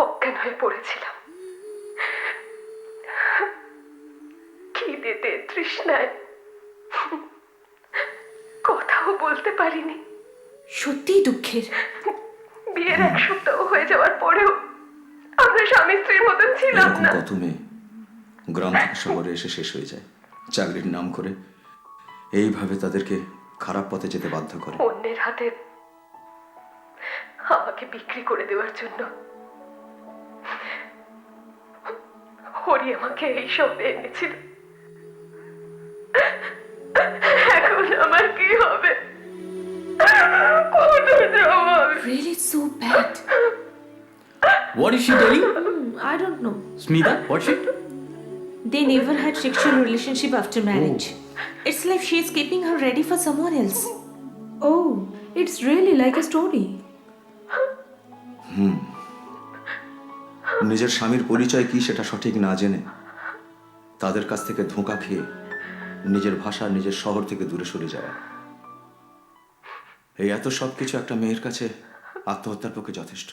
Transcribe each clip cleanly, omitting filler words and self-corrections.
অজ্ঞান হয়ে পড়েছিলাম। খিদেতে তৃষ্ণায় কথাও বলতে পারিনি। সত্যিই দুঃখের। বিয়ের 1 সপ্তাহ হয়ে যাওয়ার পরেও আমরা স্বামী স্ত্রীর মতন ছিলাম এরকম না। কত মেয়ে গ্রাম থেকে শহরে এসে শেষ হয়ে যায় চাকরির নাম করে। এইভাবে তাদেরকে খারাপ পথে যেতে বাধ্য করে। অন্যের হাতে আমাকে বিক্রি করে দেওয়ার জন্য হরি আমাকে এই সবে এনেছিল। এখন আমার কি হবে? কোথায় যাবো আমি? Really so bad. What is she telling? I don't know. Smita, what's she? They never had sexual relationship after marriage. It's like she is keeping her ready for someone else. Oh, it's really like a story. নিজের স্বামীর পরিচয় কি সেটা সঠিক না জেনে তাদের কাছ থেকে ধোঁকা খেয়ে নিজের ভাষা নিজের শহর থেকে দূরে সরে যাওয়া, এই এত সব কিছু একটা মেয়ের কাছে আত্মহত্যার পক্ষে যথেষ্ট।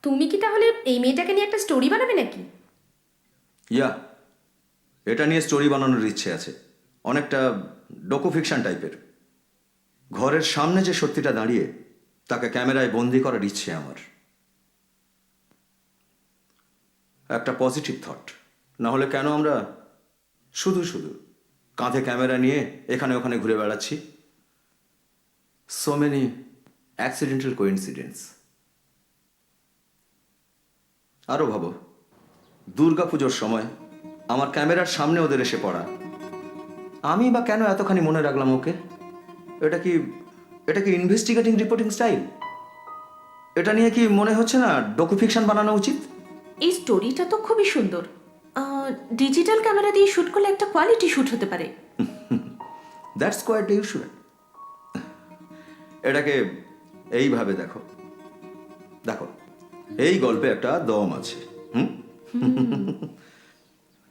তুমি কি তাহলে এই মেয়েটাকে নিয়ে একটা স্টোরি বানাবে নাকি? ইয়া, এটা নিয়ে স্টোরি বানানোর ইচ্ছে আছে, অনেকটা ডকু ফিকশন টাইপের। ঘরের সামনে যে সত্যিটা দাঁড়িয়ে তাকে ক্যামেরায় বন্দি করার ইচ্ছে আমার। একটা পজিটিভ থট, না হলে কেন আমরা শুধু শুধু কাঁধে ক্যামেরা নিয়ে এখানে ওখানে ঘুরে বেড়াচ্ছি? So many accidental coincidence. আরও ভাবো, দুর্গাপুজোর সময় আমার ক্যামেরার সামনে ওদের এসে পড়া, আমি বা কেন এতখানি মনে রাখলাম ওকে? এটা কি ইনভেস্টিগেটিং রিপোর্টিং স্টাইল? এটা নিয়ে কি মনে হচ্ছে না ডকু ফিকশন বানানো উচিত? এই স্টোরিটা তো খুবই সুন্দর। ডিজিটাল ক্যামেরা দিয়ে শুট করলে একটা কোয়ালিটি শুট হতে পারে। That's quite usual. এটাকে এইভাবে দেখো, দেখো এই গল্পে একটা দম আছে।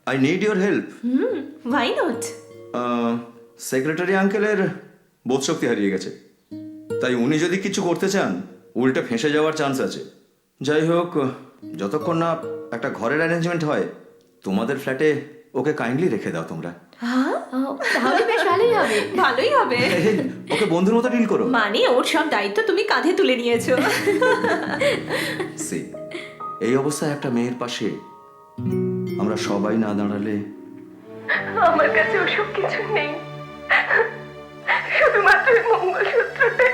I need your help. Why not? Secretary আঙ্কেলের বোধশক্তি হারিয়ে গেছে, তাই উনি যদি কিছু করতে চান উল্টে ফেঁসে যাওয়ার চান্স আছে। যাই হোক, যতক্ষণ না একটা ঘরের অ্যারেঞ্জমেন্ট হয় তোমাদের ফ্ল্যাটে ওকে কাইন্ডলি রেখে দাও তোমরা। তাহলে বেশ ভালোই হবে। ভালোই হবে। ওকে বন্ধুর মতো ডিল করো। মানে ওর সব দায়িত্ব তুমি কাঁধে তুলে নিয়েছো। সি, এই অবস্থায় একটা মেয়ের পাশে আমরা সবাই না দাঁড়ালে। আমার কাছে ওসব কিছু নেই, শুধুমাত্র এই মঙ্গলসূত্রটাই।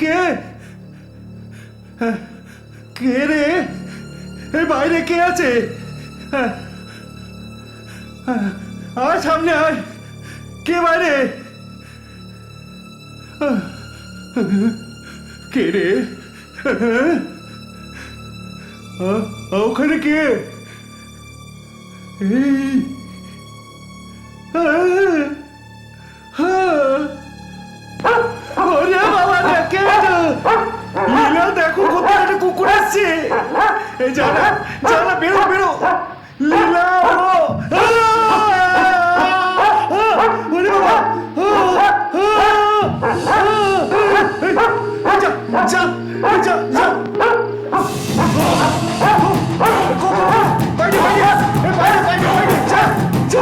কে কে রে? এই বাইরে কে আছে? আয় সামনে আয়। কে বাইরে? কে রে? ওখানে কে? এই ওরে বাবা রে, কে এটা? লীলা, দেখো কোথায় একটা কুকুর আসছে। এই জানা জানা, বেরো বেরো। লীলা, ওরে বাবা, যা যা যা যা। বাইরে বাইরে বাইরে বাইরে বাইরে, যা যা যা।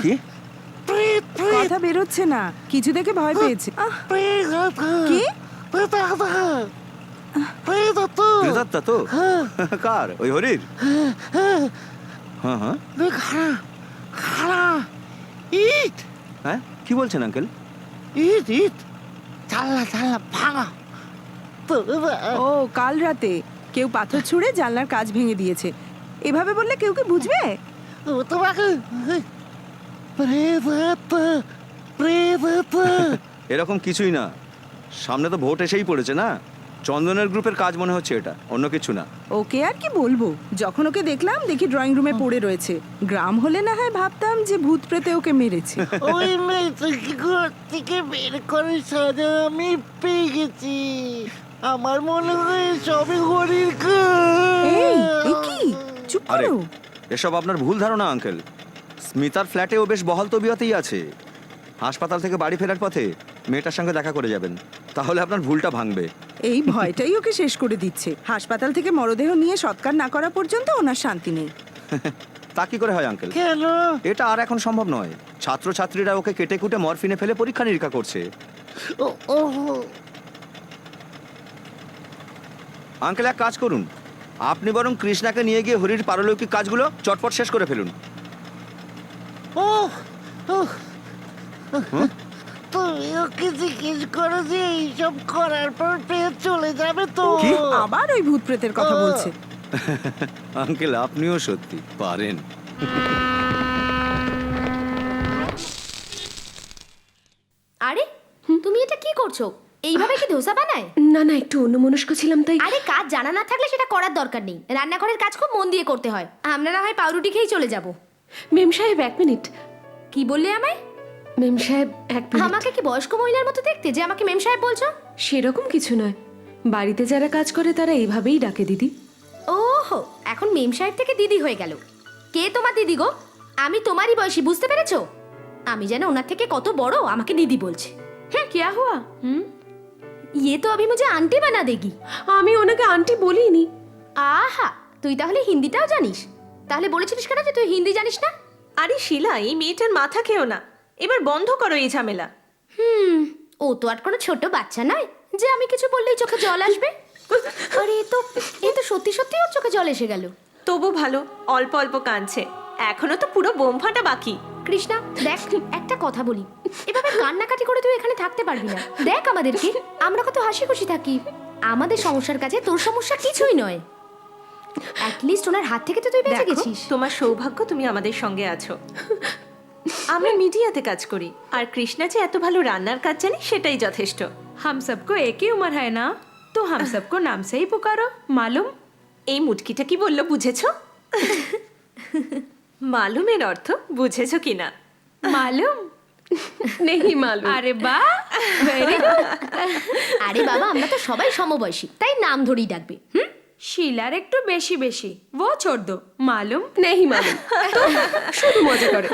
কি? কথা বেরোচ্ছে না, কিছু দেখে ভয় পেয়েছে। কি? প্রেতাত্মা তো? কার? ওই হরির? হ্যাঁ হ্যাঁ। ইট। হ্যাঁ, কি বলছেন আঙ্কেল? ইট ইট চাল্লা চাল্লা ভাঙা। ও, কাল রাতে কেউ পাথর ছুঁড়ে জানলার কাঁচ ভেঙে দিয়েছে। এভাবে বললে কেউ কি বুঝবে? তোমাকে এরকম কিছুই না, সামনে তো ভোট এসেই পড়েছে না, চন্দনের গ্রুপের কাজ মনে হচ্ছে এটা, অন্য কিছু না। ওকে আর কি বলবো, যখন ওকে দেখলাম দেখি ড্রয়িং রুমে পড়ে রয়েছে। গ্রাম হলে না হয় ভাবতাম যে ভূত প্রেতে ওকে মেরেছে। ওই মেয়েটাকে ঘর থেকে বের করে সাজা আমি পেয়ে গেছি। আমার মনে হয় সবই হরির এই এ কি, চুপ আরে করো। এসব আপনার ভুল ধারণা আঙ্কেল। স্মিতার ফ্ল্যাটেও বেশ বহাল তবিয়তেই আছে। হাসপাতাল থেকে বাড়ি ফেরার পথে মেয়েটার সঙ্গে দেখা করে যাবেন, তাহলে আপনার ভুলটা ভাঙবে। এই ভয়টাই ওকে শেষ করে দিচ্ছে। হাসপাতাল থেকে মরদেহ নিয়ে সৎকার না করা পর্যন্ত ওনার শান্তি নেই। তা কি করে হয় আঙ্কেল? কেন? এটা আর এখন সম্ভব নয়। ছাত্রছাত্রীরা ওকে কেটে কুটে মরফিনে ফেলে পরীক্ষা নিরীক্ষা করছে। ও আঙ্কেল এক কাজ করুন, আপনি বরং কৃষ্ণাকে নিয়ে গিয়ে হরির পারলৌকিক কাজগুলো চটপট শেষ করে ফেলুন। ও তুমি ওকে জিজ্ঞেস করো যে এইসব করার পর পেয়ে চলে যাবে তো? কি? আবার ওই ভূত প্রেতের কথা বলছে। আঙ্কেল আপনিও সত্যি পারেন। আরে তুমি এটা কি করছো? এইভাবে কি ধোসা বানায়? না না, একটু অন্যমনস্ক ছিলাম তাই। আরে কাজ জানা না থাকলে সেটা করার দরকার নেই। রান্নাঘরের কাজ খুব মন দিয়ে করতে হয়। আমরা না হয় পাউরুটি খেয়েই চলে যাব। মেম সাহেব 1 মিনিট। কি বললে আমায়? মেম সাহেব 1 মিনিট। আমাকে কি বয়স্ক মহিলার মতো দেখতে যে আমাকে মেম সাহেব বলছো? সেরকম কিছু নয়, বাড়িতে যারা কাজ করে তারা এইভাবেই ডাকে দিদি। ওহো, এখন মেম সাহেব থেকে দিদি হয়ে গেল। কে তোমার দিদি গো? আমি তোমারই বয়সী, বুঝতে পেরেছো? আমি যেন ওনার থেকে কত বড়, আমাকে দিদি বলছে। হ্যাঁ, কিয়া হুয়া? ইয়ে তো अभी मुझे आंटी बना देगी। আমি ওনাকে আন্টি বলিনি। আহা, তুই তাহলে হিন্দিটাও জানিস? তাহলে বলেছিলিস কেন যে তুই হিন্দি জানিস না? আরে শিলা, এই মেয়েটার মাথা খেও না, এবার বন্ধ করো এই ঝামেলা। ও তো আর কোনো ছোট বাচ্চা নয় যে আমি কিছু বললেই চোখে জল আসবে। আরে এ তো সত্যি সত্যি ওর চোখে জল এসে গেল। তবু ভালো, অল্প অল্প কাঁদছে, এখনো তো পুরো বোম ফাটা বাকি। কৃষ্ণা দেখ, একটা কথা বলি, এভাবে কান্নাকাটি করে তুই এখানে থাকতে পারবি না। দেখ আমাদেরকে, আমরা কত হাসি খুশি থাকি। আমাদের সমস্যার কাছে তোর সমস্যা কিছুই নয়। অ্যাটলিস্ট ওনার হাত থেকে তো তুই বেঁচে দেখো, গেছিস। তোমার সৌভাগ্য তুমি আমাদের সঙ্গে আছো। আমরা মিডিয়াতে কাজ করি, আর কৃষ্ণা যে এত ভালো রান্নার কাজ জানি সেটাই যথেষ্ট। हम सबको एक ही उम्र है ना, तो हम सबको नाम से ही पुकारो, मालूम? এই মুটকিটা কি বললো বুঝেছো? মালুমের অর্থ বুঝেছো কিনা? मालूम? नहीं मालूम। अरे वाह, वेरी गुड। আরে বাবা, আমরা তো সবাই সমবয়সী, তাই নাম ধরেই ডাকবে। শিলার একটু বেশি বেশি, वो छोड़ दो। मालूम नहीं मालूम तो শুধু মজা করে।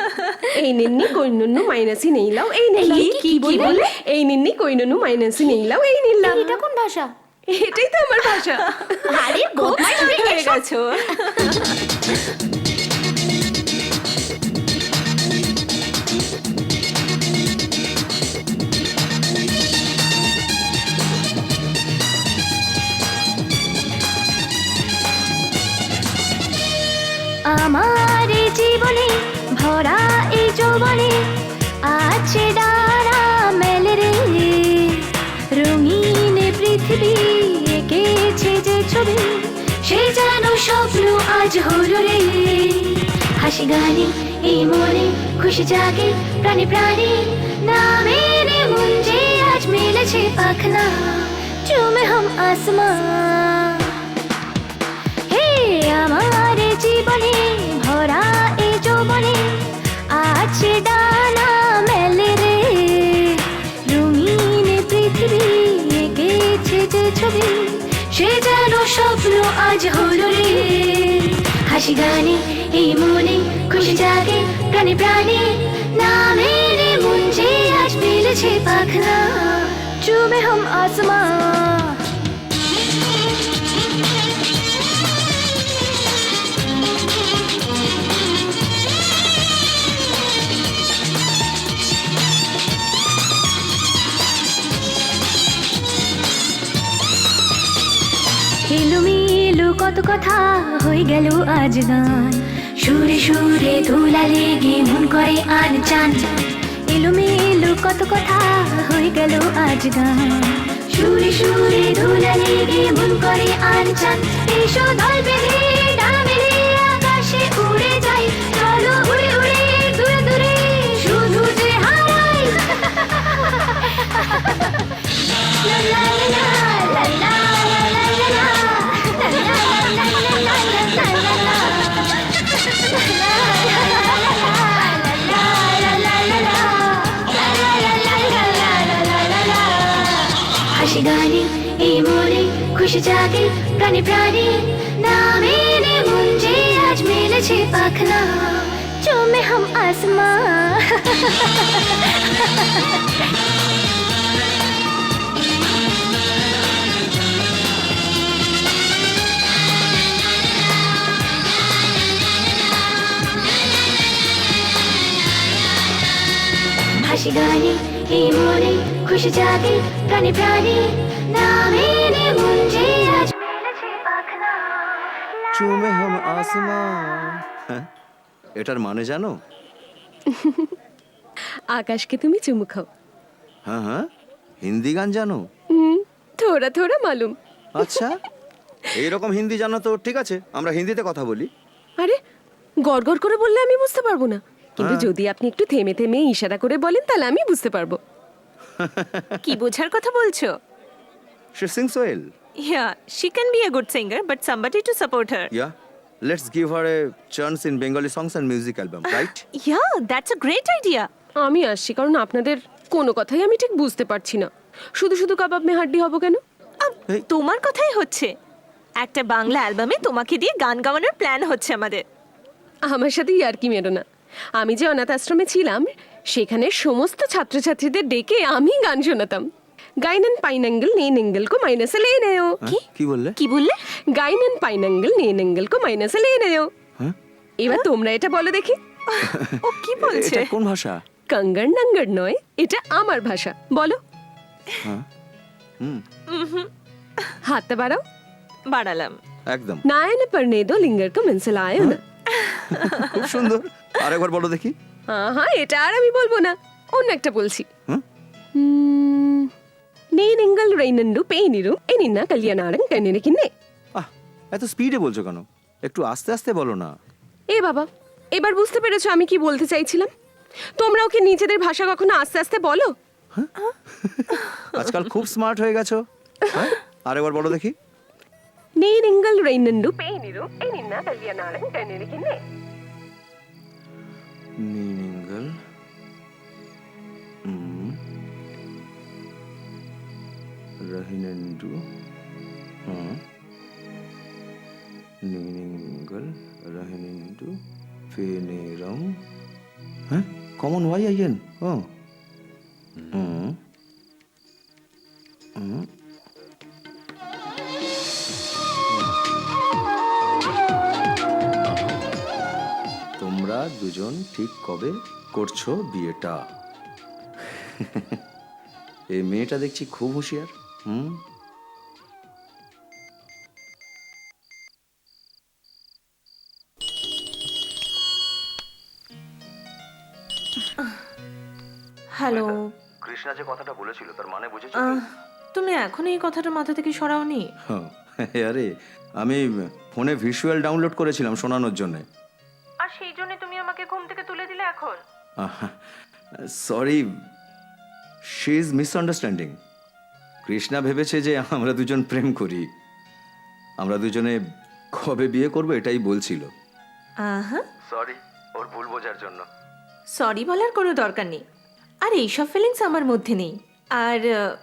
এই নিন্নি কই নুন্নু মাইনাসি নেই লাও, এই নিলাম। কি বললে? এই নিন্নি কই নুন্নু মাইনাসি নেই লাও, এই নিলাম। এটা কোন ভাষা? এটাই তো আমার ভাষা। আরে বদমাইশ হয়ে হয়ে গেছো। আমার এই জীবনে ভরা এই যৌবনে আছে ডানা মেলে রে, রঙিন পৃথিবী এঁকেছে যে ছবি, সে যেন স্বপ্ন আজ হলো রে। হাসি গানে এই মনে খুশি জাগে প্রাণে প্রাণে, নামের মন যে আজ মিলেছে পাখনা, চুমে হাম আসমান। হে আমার জীবনে ভরা এই যৌবনে আছে ডানা মেলে রে, রঙিন পৃথিবী এঁকেছে যে ছবি, সে যেন স্বপ্ন আজ হলো রে। হাসি গানে এই মনে খুশি জাগে প্রাণে প্রাণে, নামের মন যে আজ মিলেছে পাখনা, চুমে হাম আসমান। এলোমেলো কত কথা হয়ে গেল আজ গান, সুরে সুরে ধুলা লেগে মন করে আর চান। এলোমেলো কত কথা হয়ে গেল আজ গান, সুরে সুরে ধুলা লেগে মন করে আর চান। এসো দল বেঁধে ডানা মেলে আকাশে উড়ে যাই, চলো উড়ে উড়ে দূরে দূরে শুধু যে হারাই। লা লা লা লা লা লা। খুশি জাগে প্রাণে প্রাণে নামে নে মন যে আজ মেলেছে পাখনা চুমে হাম আসমান হাসি গানে এই মনে খুশি জাগে প্রাণে প্রাণে নামে নে মন যে আজ মেলেছে পাখনা চুমে হাম আসমান। হ্যাঁ, এটার মানে জানো? আকাশকে তুমি চুমু খাও। হ্যাঁ হ্যাঁ, হিন্দি গান জানো? থোড়া থোড়া মালুম। আচ্ছা, এইরকম হিন্দি জানো তো ঠিক আছে, আমরা হিন্দিতে কথা বলি। আরে গড়গড় করে বললে আমি বুঝতে পারবো না, কিন্তু হ্যাঁ। যদি আপনি একটু থেমে থেমে ইশারা করে বলেন তাহলে আমি বুঝতে পারবো। কি বোঝার কথা বলছো? She sings well. Yeah, she can be a good singer, but somebody to support her. Yeah, let's give her a chance in Bengali songs and music album, right? Yeah, that's a great idea. আমি আসছি, কারণ আপনাদের কোনো কথাই আমি ঠিক বুঝতে পারছি না। শুধু শুধু কাবাব মে হাড্ডি হবো কেন? এই। তোমার কথাই হচ্ছে। একটা বাংলা অ্যালবামে তোমাকে দিয়ে গান গাওয়ানোর প্ল্যান হচ্ছে আমাদের। আমার সাথে ইয়ার্কি মেরো না। আমি যে অনাথ আশ্রমে ছিলাম সেখানে সমস্ত ছাত্রছাত্রীদের ডেকে আমি গান শোনাতাম। গাইনেন পাইনাঙ্গল নেন এঙ্গেল কো মাইনাসে লে নেও। কি বললে? কি বললে? গাইনেন পাইনাঙ্গল নেন এঙ্গেল কো মাইনাসে লে নেও। হ্যাঁ? এবার তোমরা এটা বলো দেখি। ও কি বলছে? এটা কোন ভাষা? কঙ্গড় নঙ্গড় নয়, এটা আমার ভাষা। বলো। হ্যাঁ, হাতটা বাড়াও। বাড়ালাম। একদম নায়ন পরনে দো লিঙ্গার কো মনসলায় না। খুব সুন্দর। আরেকবার বলো দেখি। হ্যাঁ, এটা আর আমি বলবো না, অন্য একটা বলছি। হুম? నేనెంగల్ రైనండు పేనిరు ఎనిన్న కళ్యాణారం కన్నెనకిన్నే। আহ, এত স্পিডে বলছো কেন? একটু আস্তে আস্তে বলো না। এ বাবা, এবার বুঝতে পেরেছো আমি কি বলতে চাইছিলাম? তোমরাও কি নিজেদের ভাষা কখনো আস্তে আস্তে বলো? আজকাল খুব স্মার্ট হয়ে গেছো। হ্যাঁ? আরেকবার বলো দেখি। నేనెంగల్ రైనండు పేనిరు ఎనిన్న కళ్యాణారం కన్నెనకిన్నే। নীনিঙ্গল রহিনেন্ডু নীনিঙ্গল রহিনেন্ডু ফেনেরম। হ্যাঁ, কমন ওয়াই আইএন। ও তোমরা দুজন ঠিক কবে করছো বিয়েটা? এই মেয়েটা দেখছি খুব হুঁশিয়ার। হ্যালো। কৃষ্ণা যে কথাটা বলেছিল তার মানে বুঝেছো? তুমি এখন এই কথাটা মাথা থেকে সরাওনি? আরে আমি ফোনে ভিজুয়াল ডাউনলোড করেছিলাম শোনানোর জন্য। আর সেই জন্য তুমি আমাকে ঘুম থেকে তুলে দিলে এখন? Sorry, she is misunderstanding. Krishna ভেবেছে যে আমরা দুজন প্রেম করি, আমরা দুজনে কবে বিয়ে করবো এটাই বলছিল। সরি ওর ভুল বোঝার জন্য। সরি বলার কোনো দরকার নেই। আর এইসব ফিলিংস আমার মধ্যে নেই। আর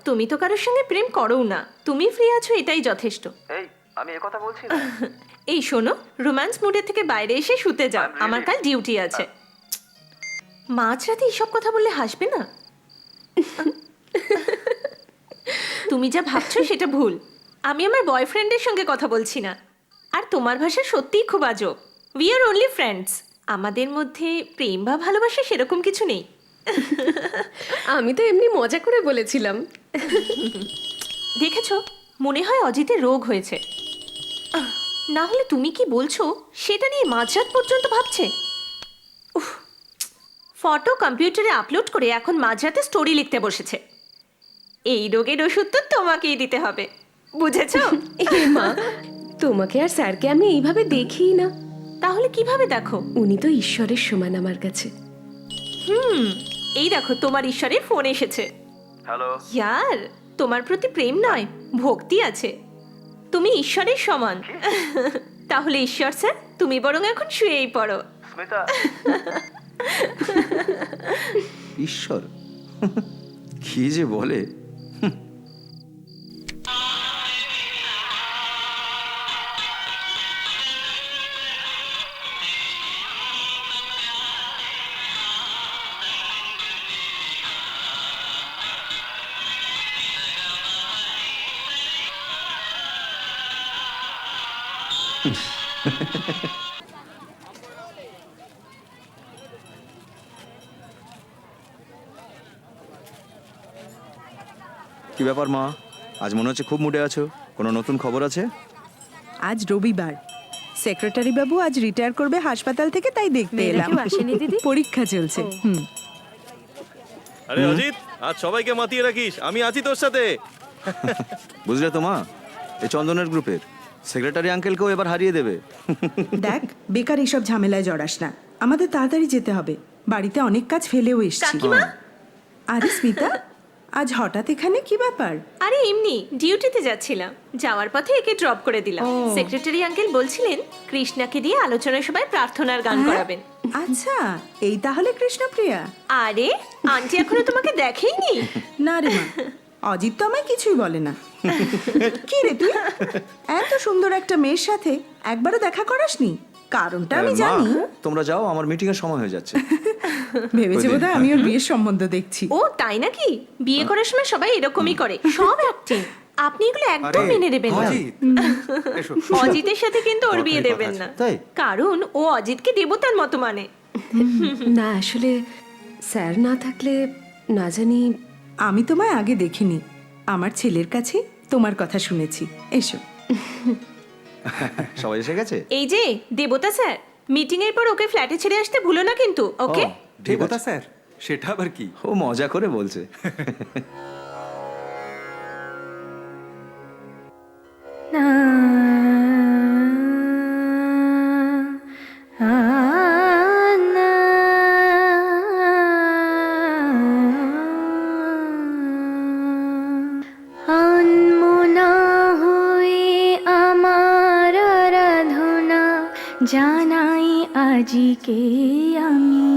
তুমি তো কারোর সঙ্গে প্রেম করোও না, তুমি ফ্রি আছো এটাই যথেষ্ট। এই, আমি কথা বলছি না। এই শোনো, রোম্যান্স মুডের থেকে বাইরে এসে শুতে যাও, আমার কাল ডিউটি আছে। মাঝরাতে এইসব কথা বললে হাসবে না। তুমি যা ভাবছো সেটা ভুল। আমি আমার বয়ফ্রেন্ডের সঙ্গে কথা বলছি না। আর তোমার ভাষা সত্যিই খুব আজব। We are only friends. আমাদের মধ্যে প্রেম বা ভালোবাসা সেরকম কিছু নেই। আমি তো এমনি মজা করে বলেছিলাম। দেখেছো, মনে হয় অজিতের রোগ হয়েছে। না হলে তুমি কি বলছো সেটা নিয়ে মাঝরাত পর্যন্ত ভাবছে। ফটো কম্পিউটারে আপলোড করে এখন মাঝরাতে স্টোরি লিখতে বসেছে। এই রোগের ওষুধ তো তোমাকেই দিতে হবে, বুঝেছো? এ মা, তোমাকে আর স্যারকে আমি এইভাবে দেখিই না। তাহলে কিভাবে দেখো? উনি তো ঈশ্বরের সমান আমার কাছে। এই দেখো, তোমার ঈশ্বরের ফোন এসেছে। হ্যালো। ইয়ার, তোমার প্রতি প্রেম নয়, ভক্তি আছে। তুমি ঈশ্বরের সমান। তাহলে ঈশ্বর স্যার, তুমি বরং এখন শুয়েই পড়ো। স্মিতা। ঈশ্বর কি যে বলে। কি ব্যাপার মা, আজ মনে হচ্ছে খুব মুডে আছো? কোনো নতুন খবর আছে? আজ রবিবার, সেক্রেটারি বাবু আজ রিটায়ার করবে হাসপাতাল থেকে, তাই দেখতে মেয়েরা এলাম। কেউ আসেনি দিদি? পরীক্ষা চলছে। আরে অজিত, আজ সবাইকে মাতিয়ে রাখিস, আমি আছি তোর সাথে। বুঝলে তো মা, এই চন্দনের গ্রুপের সেক্রেটারি আঙ্কেলকেও এবার হারিয়ে দেবে। দেখ, বেকার এইসব ঝামেলায় জড়াস না, আমাদের তাড়াতাড়ি যেতে হবে, বাড়িতে অনেক কাজ ফেলেও এসেছি। কাকিমা? আরে স্মিতা, আজ হঠাৎ এখানে কি ব্যাপার? আরে এমনি ডিউটিতে যাচ্ছিলাম, যাওয়ার পথে একে ড্রপ করে দিলাম। সেক্রেটারি আঙ্কেল বলছিলেন কৃষ্ণাকে দিয়ে আলোচনা সভায় প্রার্থনার গান করাবেন। আচ্ছা, এই তাহলে কৃষ্ণপ্রিয়া? আরে আন্টি এখনো তোমাকে দেখেইনি? না রে মা, অজিত তো আমায় কিছুই বলে না। কি রে তুই, এত সুন্দর একটা মেয়ের সাথে একবারও দেখা করাসনি? কারণটা আমি মা, জানি। তোমরা যাও, আমার মিটিং এর সময় হয়ে যাচ্ছে। ভেবেছে বোধহয় আমি ওর বিয়ের সম্বন্ধ দেখছি। ও তাই নাকি? বিয়ে করার সময় সবাই এরকমই করে, সব অ্যাক্টিং। আপনি এগুলো একদম মেনে নেবেন না। অজিতের সাথে কিন্তু ওর বিয়ে দেবেন না, তাই? কারণ ও অজিতকে দেবতার মতো মানে। না আসলে স্যার না থাকলে না জানি। আমি তোমায় আগে দেখিনি, আমার ছেলের কাছে তোমার কথা শুনেছি। এসো। সবাই এসে গেছে? এই যে দেবতা স্যার, মিটিং এর পর ওকে ফ্ল্যাটে ছেড়ে আসতে ভুলো না কিন্তু, ওকে? দেবতা স্যার, সেটা আবার কি? ও মজা করে বলছে। না না আনমনা হয়ে আমার আরাধনা জানাই আজিকে আমি,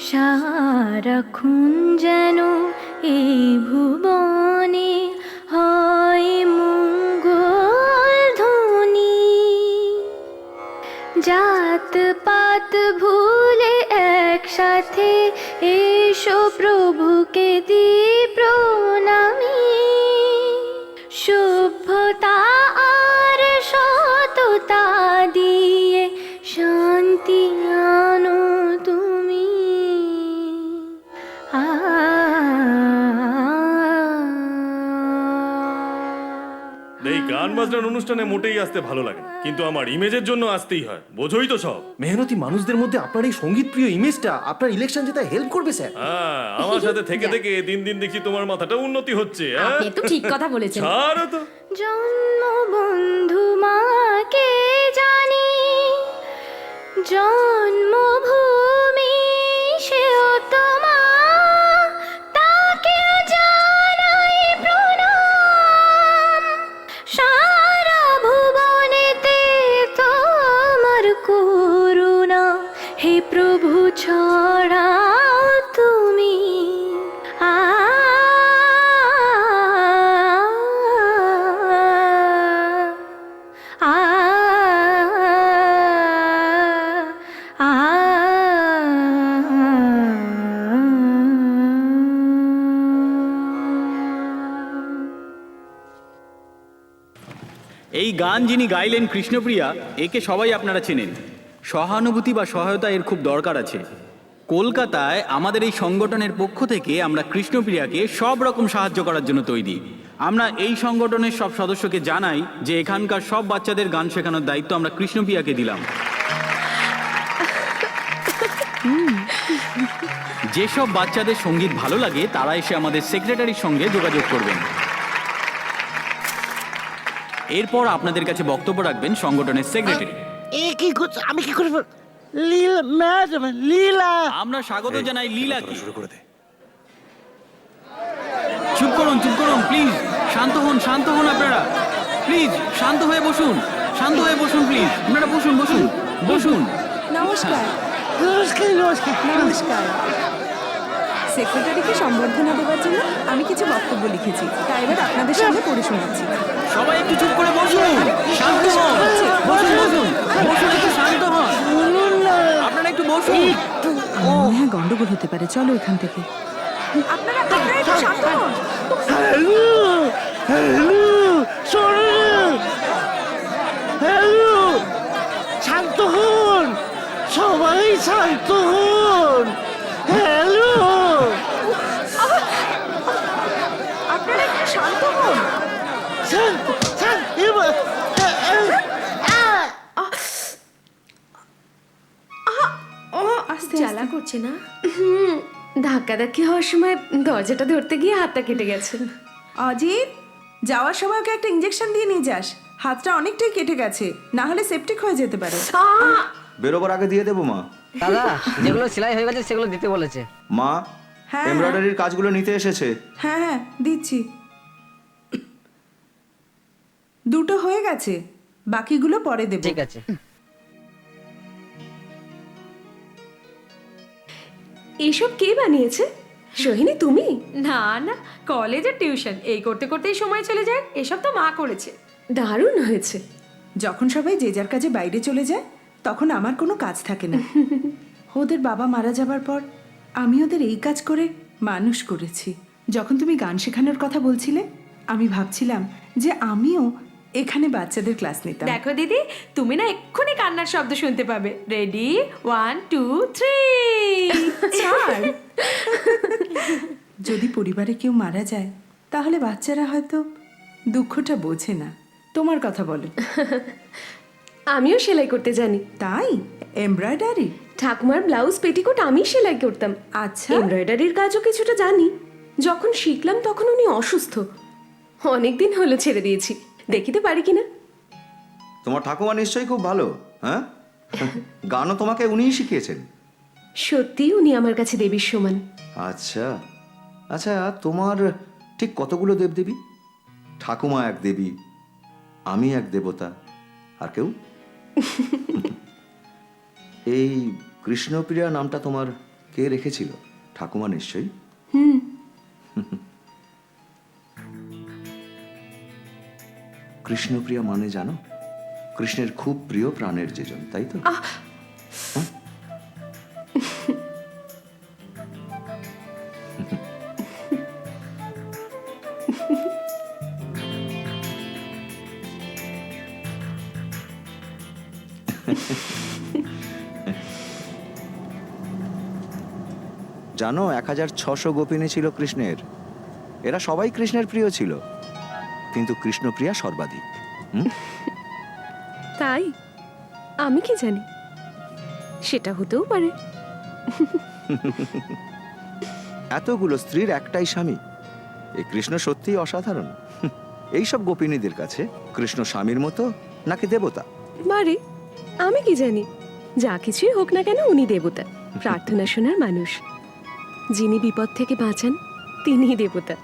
সারাক্ষণ যেন এই ভুবনে হয় মঙ্গল ধ্বনি, জাত পাত ভুলে একসাথে এসো প্রভুকে দি প্রণামী, সভ্যতা আর সততা দিয়ে শান্তি আনো তুমি। এই গান বাজনার অনুষ্ঠানে মোটেই আসতে ভালো লাগে না, কিন্তু আমার ইমেজের জন্য আসতেই হয়, বোঝোই তো সব। মেহনতি মানুষদের মধ্যে আপনার এই সঙ্গীত প্রিয় ইমেজটা আপনার ইলেকশন জেতা হেল্প করবে স্যার। হ্যাঁ, আমার সাথে থেকে থেকে দিন দিন দেখছি তোমার মাথাটা উন্নতি হচ্ছে। হ্যাঁ? আপনি তো ঠিক কথা বলেছেন। ছাড়ো তো। জন্মবন্ধু মাকে জানি, জন্মভূমি সেও তোমা, তাকে জানাই প্রণাম, সারা ভুবনেতে তোমার করুণা, হে প্রভু ছড়াও তুমি। এই গান যিনি গাইলেন কৃষ্ণপ্রিয়া, একে সবাই আপনারা চেনেন। সহানুভূতি বা সহায়তা এর খুব দরকার আছে। কলকাতায় আমাদের এই সংগঠনের পক্ষ থেকে আমরা কৃষ্ণপ্রিয়াকে সব রকম সাহায্য করার জন্য তৈরি। আমরা এই সংগঠনের সব সদস্যকে জানাই যে এখানকার সব বাচ্চাদের গান শেখানোর দায়িত্ব আমরা কৃষ্ণপ্রিয়াকে দিলাম। যেসব বাচ্চাদের সঙ্গীত ভালো লাগে তারা এসে আমাদের সেক্রেটারির সঙ্গে যোগাযোগ করবেন। এরপর আপনাদের কাছে বক্তব্য রাখবেন সংগঠনের সেক্রেটারি। এ কি করছে? আমি কি করে লীলা ম্যাডাম, লীলা। আমরা স্বাগত জানাই লীলাকে। চুপ করুন প্লিজ, শান্ত হন আপনারা, প্লিজ শান্ত হয়ে বসুন, প্লিজ আপনারা বসুন। নমস্কার। নমস্কার নমস্কার নমস্কার। সেক্রেটারিকে সম্বর্ধনা দেওয়ার জন্য আমি কিছু বক্তব্য লিখেছি, তাই এবার আপনাদের সামনে পড়ে শোনাচ্ছি। সবাই একটু চুপ করে বসুন, শান্ত হন, বসুন, একটু শান্ত হন, আপনারা একটু বসুন। হ্যাঁ, গন্ডগোল হতে পারে, চলো এখান থেকে। আপনারা একটু শান্ত হন। হ্যালো হ্যালো, শোনো, হ্যালো শান্ত হন। হ্যালো, আপনারা একটু শান্ত হন। শান্ত শান্ত এবার আস্তে জ্বালা করছে না? ধাক্কাধাক্কি হওয়ার সময় দরজাটা ধরতে গিয়ে হাতটা কেটে গেছে। অজিত, যাওয়ার সময় ওকে একটা ইঞ্জেকশন দিয়ে নিয়ে যাস। হাতটা অনেকটাই কেটে গেছে, না হলে সেপটিক হয়ে যেতে পারে। বেরোবার আগে দিয়ে দেবো মা। দাদা যেগুলো সেলাই হয়ে গেছে সেগুলো দিতে বলেছে। মা, হ্যাঁ। এমব্রয়ডারির কাজগুলো নিতে এসেছে। হ্যাঁ হ্যাঁ, দিচ্ছি। দুটো হয়ে গেছে, বাকিগুলো পরে দেব। ঠিক আছে। এসব কে বানিয়েছে? সোহিনী, তুমি? না না, কলেজের টিউশন এই করতে করতেই সময় চলে যায়। এসব তো মা করেছে। দারুণ হয়েছে। যখন সবাই যে যার কাজে বাইরে চলে যায় তখন আমার কোনো কাজ থাকে না। ওদের বাবা মারা যাবার পর আমি ওদের এই কাজ করে মানুষ করেছি। যখন তুমি গান শেখানোর কথা বলছিলে আমি ভাবছিলাম যে আমিও এখানে বাচ্চাদের ক্লাস নিতাম। দেখো দিদি, তুমি না এক্ষুনি কান্নার শব্দ শুনতে পাবে। রেডি, 1 2 3। ছাড়। যদি পরিবারে কেউ মারা যায় তাহলে বাচ্চারা হয়তো দুঃখটা বোঝে না। তোমার কথা বলো। আমিও সেলাই করতে জানি। তাই? এমব্রয়ডারি? ঠাকুমার ব্লাউজ পেটিকোট আমি সেলাই করতাম। আচ্ছা। এমব্রয়ডারির কাজও কিছুটা জানি। যখন শিখলাম তখন উনি অসুস্থ, অনেকদিন হলো ছেড়ে দিয়েছি। দেখিতে পারি কিনা। তোমার ঠাকুমা নিশ্চয়ই খুব ভালো, হ্যাঁ? গানও তোমাকে উনিই শিখিয়েছেন। সত্যিই উনি আমার কাছে দেবীর সমান। আচ্ছা আচ্ছা, তোমার ঠিক কতগুলো দেবদেবী? ঠাকুমা এক দেবী, আমি এক দেবতা, আর কেউ? এই কৃষ্ণপ্রিয়া নামটা তোমার কে রেখেছিল? ঠাকুমা নিশ্চয়ই। কৃষ্ণপ্রিয়া মানে জানো? কৃষ্ণের খুব প্রিয় প্রাণের যেজন, তাই তো? জানো 1600 গোপিনী ছিল কৃষ্ণের। এরা সবাই কৃষ্ণের প্রিয় ছিল, কিন্তু কৃষ্ণপ্রিয়া সর্বাধিক। তাই? আমি কি জানি, সেটা হতেও পারে। এতগুলো স্ত্রীর একটাই স্বামী, এই কৃষ্ণ সত্যিই অসাধারণ। এইসব গোপিনীদের কাছে কৃষ্ণ স্বামীর মতো নাকি দেবতা? বারে, আমি কি জানি। যা কিছুই হোক না কেন উনি দেবতা, প্রার্থনা শোনার মানুষ। যিনি বিপদ থেকে বাঁচান তিনিই দেবতা।